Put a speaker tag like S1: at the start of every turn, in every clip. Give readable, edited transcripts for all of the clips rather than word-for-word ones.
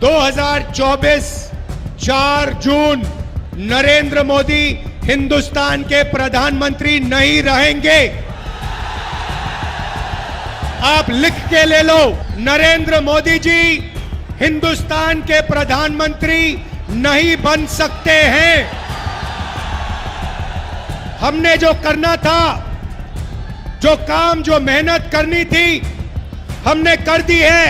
S1: 2024 4 जून नरेंद्र मोदी हिंदुस्तान के प्रधानमंत्री नहीं रहेंगे। आप लिख के ले लो, नरेंद्र मोदी जी हिंदुस्तान के प्रधानमंत्री नहीं बन सकते हैं। हमने जो करना था, जो काम, जो मेहनत करनी थी, हमने कर दी है।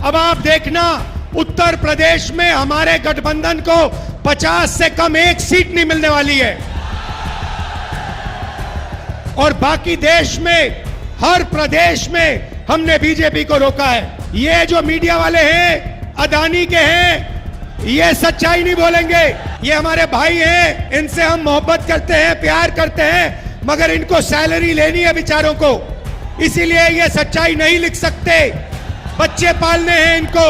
S1: अब आप देखना, उत्तर प्रदेश में हमारे गठबंधन को 50 से कम एक सीट नहीं मिलने वाली है, और बाकी देश में हर प्रदेश में हमने बीजेपी को रोका है। ये जो मीडिया वाले हैं, अदानी के हैं, ये सच्चाई नहीं बोलेंगे। ये हमारे भाई हैं, इनसे हम मोहब्बत करते हैं, प्यार करते हैं, मगर इनको सैलरी लेनी है बेचारों को, इसीलिए ये सच्चाई नहीं लिख सकते। बच्चे पालने हैं इनको।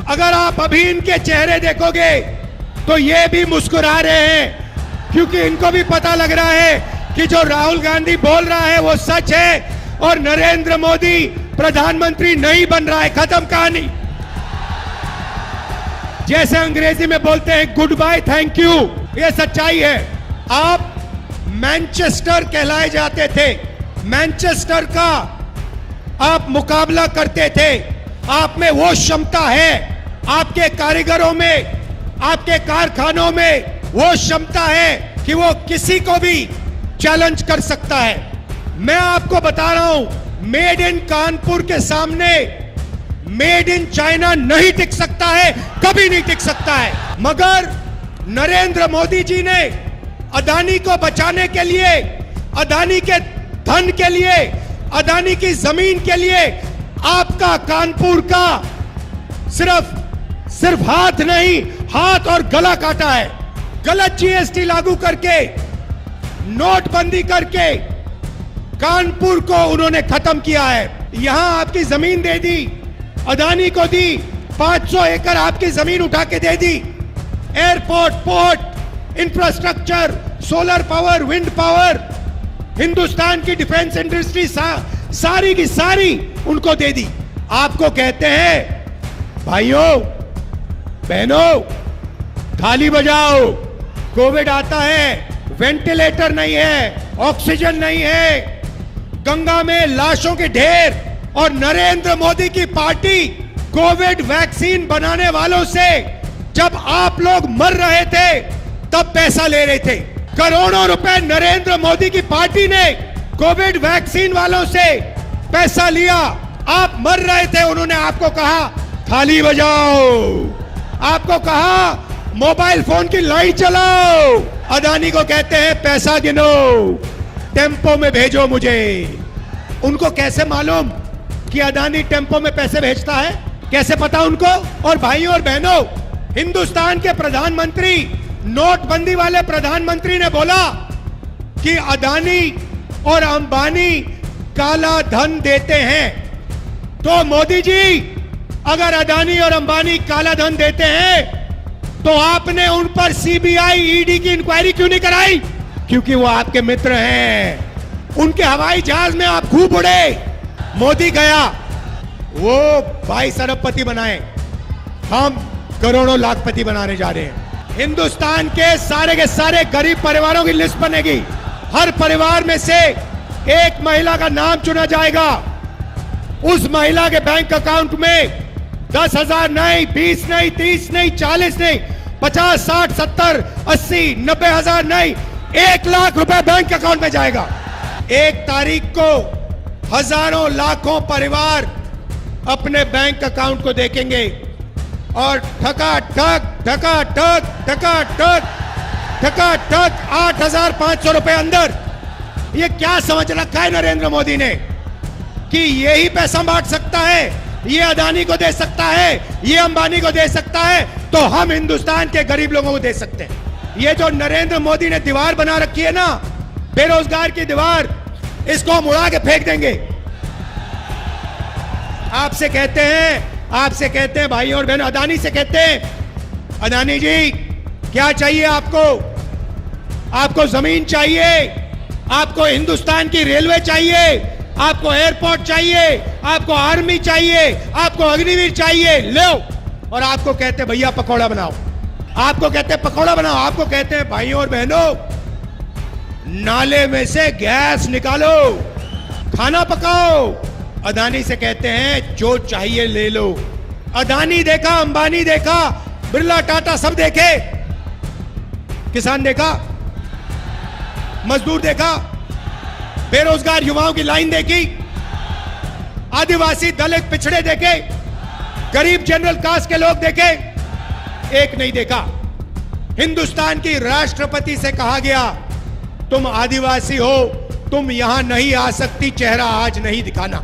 S1: अगर आप अभी इनके चेहरे देखोगे तो ये भी मुस्कुरा रहे हैं, क्योंकि इनको भी पता लग रहा है कि जो राहुल गांधी बोल रहा है वो सच है, और नरेंद्र मोदी प्रधानमंत्री नहीं बन रहा है। खत्म कहानी। जैसे अंग्रेजी में बोलते हैं गुड बाय थैंक यू, ये सच्चाई है। आप मैनचेस्टर कहलाए जाते थे, मैनचेस्टर का आप मुकाबला करते थे। आप में वो क्षमता है, आपके कारीगरों में, आपके कारखानों में वो क्षमता है कि वो किसी को भी चैलेंज कर सकता है। मैं आपको बता रहा हूं, मेड इन कानपुर के सामने मेड इन चाइना नहीं टिक सकता है, कभी नहीं टिक सकता है। मगर नरेंद्र मोदी जी ने अदानी को बचाने के लिए, अदानी के धन के लिए, अदानी की जमीन के लिए आपका कानपुर का सिर्फ हाथ नहीं, हाथ और गला काटा है। गलत जीएसटी लागू करके, नोटबंदी करके कानपुर को उन्होंने खत्म किया है। यहां आपकी जमीन दे दी, अदानी को दी, 500 एकड़ आपकी जमीन उठा के दे दी। Airport, port, infrastructure, solar power, wind power, Hindustan की डिफेंस इंडस्ट्री सारी की सारी उनको दे दी। आपको कहते हैं भाइयों बहनों, थाली बजाओ, कोविड आता है, वेंटिलेटर नहीं है, ऑक्सीजन नहीं है, गंगा में लाशों के ढेर, और नरेंद्र मोदी की पार्टी कोविड वैक्सीन बनाने वालों से जब आप लोग मर रहे थे तब पैसा ले रहे थे। करोड़ों रुपए नरेंद्र मोदी की पार्टी ने कोविड वैक्सीन वालों से पैसा लिया। आप मर रहे थे, उन्होंने आपको कहा थाली बजाओ, आपको कहा मोबाइल फोन की लाइट चलाओ। अदानी को कहते हैं पैसा गिनो, टेम्पो में भेजो मुझे। उनको कैसे मालूम कि अदानी टेम्पो में पैसे भेजता है? कैसे पता उनको? और भाइयों और बहनों, हिंदुस्तान के प्रधानमंत्री, नोटबंदी वाले प्रधानमंत्री ने बोला कि अदानी और अंबानी काला धन देते हैं। तो मोदी जी, अगर अदानी और अंबानी काला धन देते हैं तो आपने उन पर सीबीआई, ईडी की इंक्वायरी क्यों नहीं कराई? क्योंकि वो आपके मित्र हैं। उनके हवाई जहाज में आप खूब उड़े। मोदी गया, वो 22 अरबपति बनाए, हम करोड़ों लाखपति बनाने जा रहे हैं। हिंदुस्तान के सारे गरीब परिवारों की लिस्ट बनेगी। हर परिवार में से एक महिला का नाम चुना जाएगा। उस महिला के बैंक अकाउंट में 10,000 नहीं, 20 नहीं, 30 नहीं, 40 नहीं, 50, 60, 70, 80, 90,000 नहीं, 1 लाख रुपए बैंक अकाउंट में जाएगा। 1 तारीख को हजारों लाखों परिवार अपने बैंक अकाउंट को देखेंगे और ठकाठक 8,500 रुपए अंदर। ये क्या समझ रखा है नरेंद्र मोदी ने कि यही पैसा बांट सकता है, ये अदानी को दे सकता है, ये अंबानी को दे सकता है, तो हम हिंदुस्तान के गरीब लोगों को दे सकते हैं। ये जो नरेंद्र मोदी ने दीवार बना रखी है ना, बेरोजगार की दीवार, इसको हम उड़ा के फेंक देंगे। आपसे कहते हैं भाई और बहन, अदानी से कहते हैं, अदानी जी क्या चाहिए आपको? आपको जमीन चाहिए, आपको हिंदुस्तान की रेलवे चाहिए, आपको एयरपोर्ट चाहिए, आपको आर्मी चाहिए, आपको अग्निवीर चाहिए, लो और आपको कहते हैं भैया पकौड़ा बनाओ, आपको कहते हैं पकौड़ा बनाओ, आपको कहते हैं भाइयों और बहनों नाले में से गैस निकालो, खाना पकाओ। अदानी से कहते हैं जो चाहिए ले लो। अदानी देखा, अंबानी देखा, बिरला, टाटा सब देखे, किसान देखा, मजदूर देखा, बेरोजगार युवाओं की लाइन देखी, आदिवासी दलित पिछड़े देखे, गरीब जनरल कास्ट के लोग देखे, एक नहीं देखा। हिंदुस्तान की राष्ट्रपति से कहा गया तुम आदिवासी हो, तुम यहां नहीं आ सकती, चेहरा आज नहीं दिखाना।